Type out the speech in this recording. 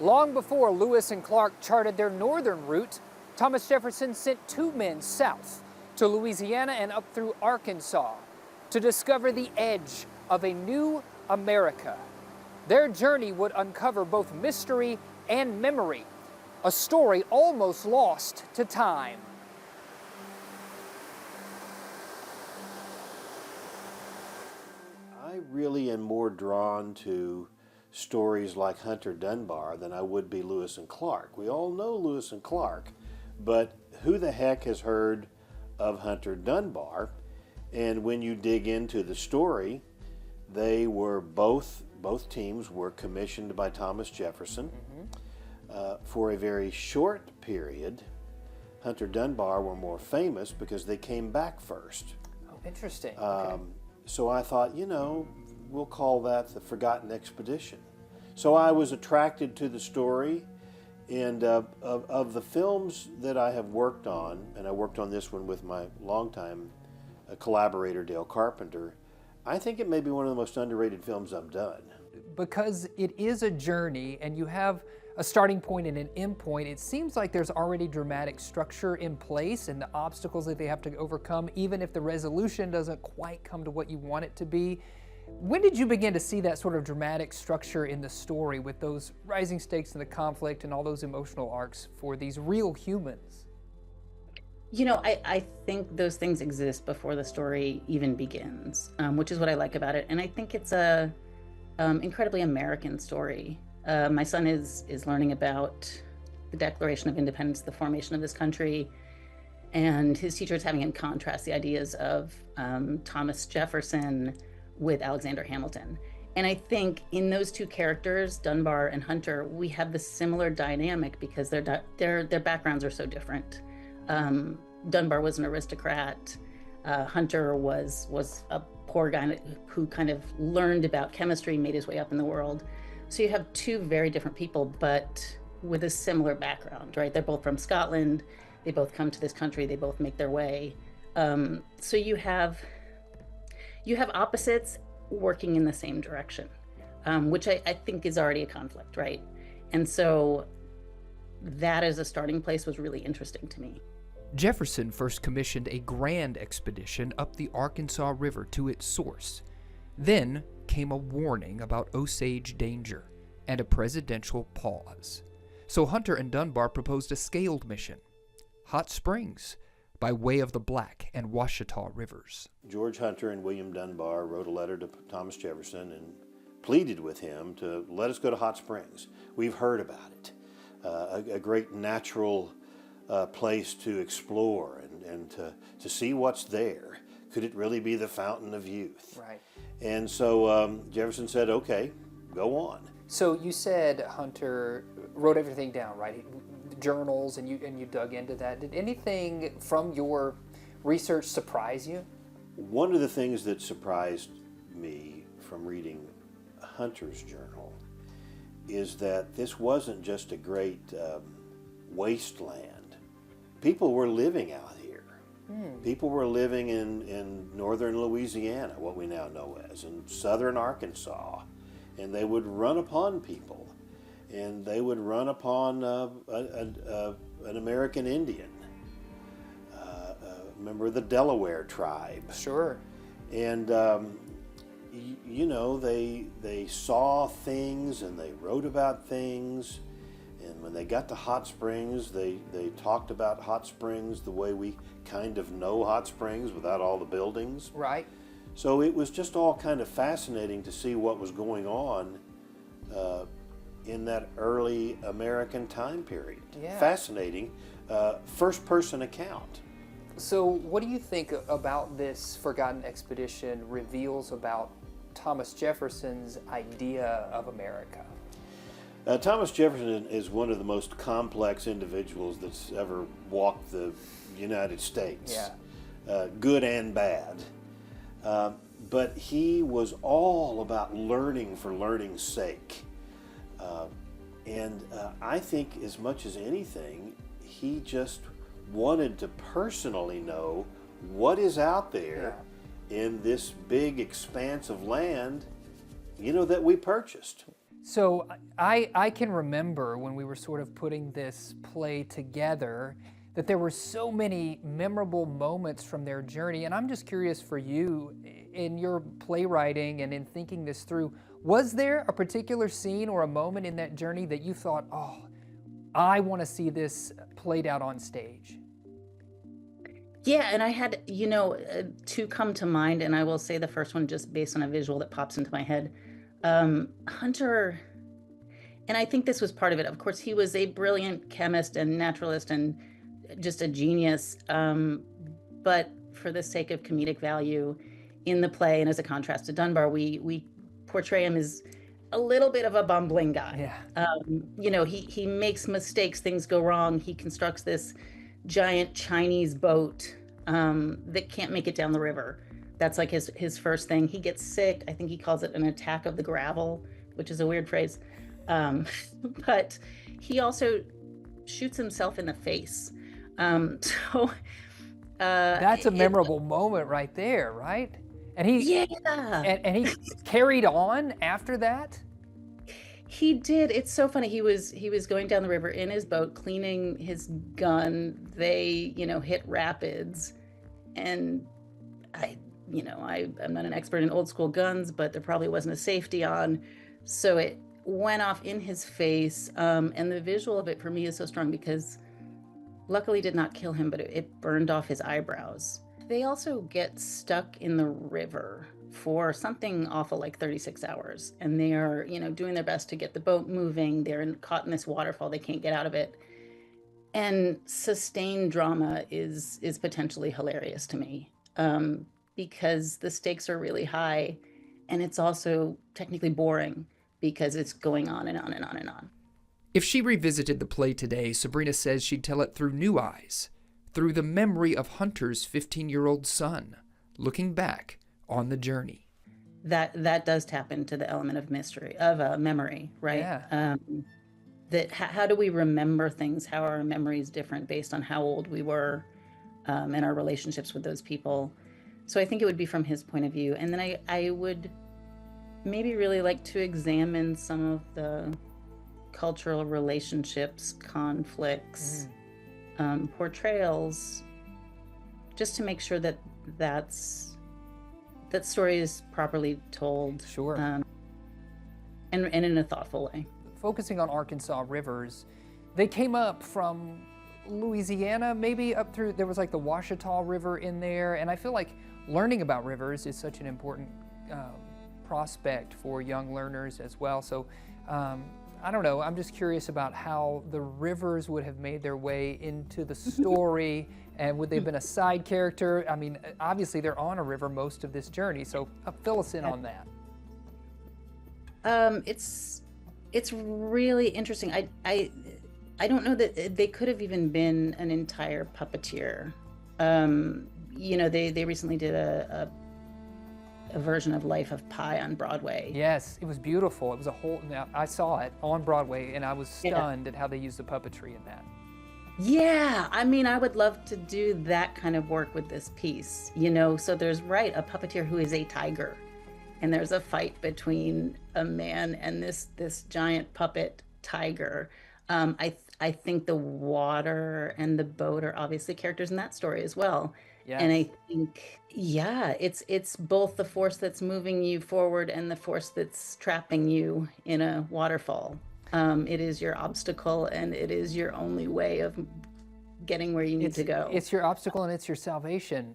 Long before Lewis and Clark charted their northern route, Thomas Jefferson sent two men south to Louisiana and up through Arkansas to discover the edge of a new America. Their journey would uncover both mystery and memory, a story almost lost to time. I really am more drawn to stories like Hunter Dunbar than I would be Lewis and Clark. We all know Lewis and Clark, but who the heck has heard of Hunter Dunbar? And when you dig into the story, they were both teams were commissioned by Thomas Jefferson. For a very short period. Hunter Dunbar were more famous because they came back first. Oh, interesting. Okay. So I thought, we'll call that the Forgotten Expedition. So I was attracted to the story, and of the films that I have worked on, and I worked on this one with my longtime collaborator, Dale Carpenter, I think it may be one of the most underrated films I've done. Because it is a journey and you have a starting point and an end point, it seems like there's already dramatic structure in place and the obstacles that they have to overcome, even if the resolution doesn't quite come to what you want it to be. When did you begin to see that sort of dramatic structure in the story with those rising stakes and the conflict and all those emotional arcs for these real humans? I think those things exist before the story even begins, which is what I like about it. And I think it's a incredibly American story. My son is learning about the Declaration of Independence, the formation of this country, and his teacher is having him contrast the ideas of Thomas Jefferson with Alexander Hamilton. And I think in those two characters, Dunbar and Hunter, we have the similar dynamic because their backgrounds are so different. Dunbar was an aristocrat. Hunter was a poor guy who kind of learned about chemistry, made his way up in the world. So you have two very different people, but with a similar background, right? They're both from Scotland. They both come to this country. They both make their way. So you have opposites working in the same direction, which I think is already a conflict, right? And so that as a starting place was really interesting to me. Jefferson first commissioned a grand expedition up the Arkansas River to its source. Then came a warning about Osage danger and a presidential pause. So Hunter and Dunbar proposed a scaled mission, Hot Springs, by way of the Black and Washita rivers. George Hunter and William Dunbar wrote a letter to Thomas Jefferson and pleaded with him to let us go to Hot Springs. We've heard about it, a great natural place to explore and to see what's there. Could it really be the fountain of youth? Right. And so Jefferson said, okay, go on. So you said Hunter wrote everything down, right? Journals, and you dug into that. Did anything from your research surprise you? One of the things that surprised me from reading Hunter's journal is that this wasn't just a great wasteland. People were living out here. People were living in northern Louisiana, what we now know as, in southern Arkansas, and they would run upon people, and they would run upon an American Indian, a member of the Delaware tribe. Sure. And they saw things and they wrote about things. And when they got to Hot Springs, they talked about Hot Springs the way we kind of know Hot Springs without all the buildings. Right. So it was just all kind of fascinating to see what was going on in that early American time period. Yeah. Fascinating. First-person account. So what do you think about this Forgotten Expedition reveals about Thomas Jefferson's idea of America? Thomas Jefferson is one of the most complex individuals that's ever walked the United States, good and bad. But he was all about learning for learning's sake. And I think as much as anything, he just wanted to personally know what is out there in this big expanse of land, that we purchased. So I can remember when we were sort of putting this play together that there were so many memorable moments from their journey. And I'm just curious for you, in your playwriting and in thinking this through, was there a particular scene or a moment in that journey that you thought, oh, I want to see this played out on stage? Yeah, and I had, two come to mind, and I will say the first one just based on a visual that pops into my head. Hunter, and I think this was part of it. Of course, he was a brilliant chemist and naturalist and just a genius. But for the sake of comedic value in the play, and as a contrast to Dunbar, we portray him as a little bit of a bumbling guy. Yeah. He makes mistakes, things go wrong. He constructs this giant Chinese boat that can't make it down the river. That's like his first thing. He gets sick. I think he calls it an attack of the gravel, which is a weird phrase. But he also shoots himself in the face. That's a memorable moment right there, right? And he and he carried on after that. He did. It's so funny. He was going down the river in his boat, cleaning his gun. They, hit rapids, and I'm not an expert in old school guns, but there probably wasn't a safety on, so it went off in his face. And the visual of it for me is so strong because luckily did not kill him, but it burned off his eyebrows. They also get stuck in the river for something awful like 36 hours. And they are, doing their best to get the boat moving. They're caught in this waterfall. They can't get out of it. And sustained drama is potentially hilarious to me, because the stakes are really high. And it's also technically boring because it's going on and on and on and on. If she revisited the play today, Sabrina says she'd tell it through new eyes, through the memory of Hunter's 15-year-old son, looking back on the journey. That does tap into the element of mystery, of memory, right? Yeah. How do we remember things? How are our memories different based on how old we were, and our relationships with those people? So I think it would be from his point of view. And then I would maybe really like to examine some of the cultural relationships, conflicts, portrayals, just to make sure that that story is properly told. Sure. And in a thoughtful way. Focusing on Arkansas rivers, they came up from Louisiana, maybe up through, there was like the Ouachita River in there, and I feel like learning about rivers is such an important prospect for young learners as well. So I don't know, I'm just curious about how the rivers would have made their way into the story, and would they have been a side character? I mean, obviously they're on a river most of this journey, so fill us in on that. It's really interesting. I don't know that they could have even been an entire puppeteer. They recently did a version of Life of Pi on Broadway. Yes, it was beautiful. It was a whole, I saw it on Broadway and I was stunned at how they used the puppetry in that. Yeah, I mean, I would love to do that kind of work with this piece, so there's a puppeteer who is a tiger, and there's a fight between a man and this giant puppet tiger. I think the water and the boat are obviously characters in that story as well. Yes. And I think, it's both the force that's moving you forward and the force that's trapping you in a waterfall. It is your obstacle, and it is your only way of getting where you need to go. It's your obstacle and it's your salvation.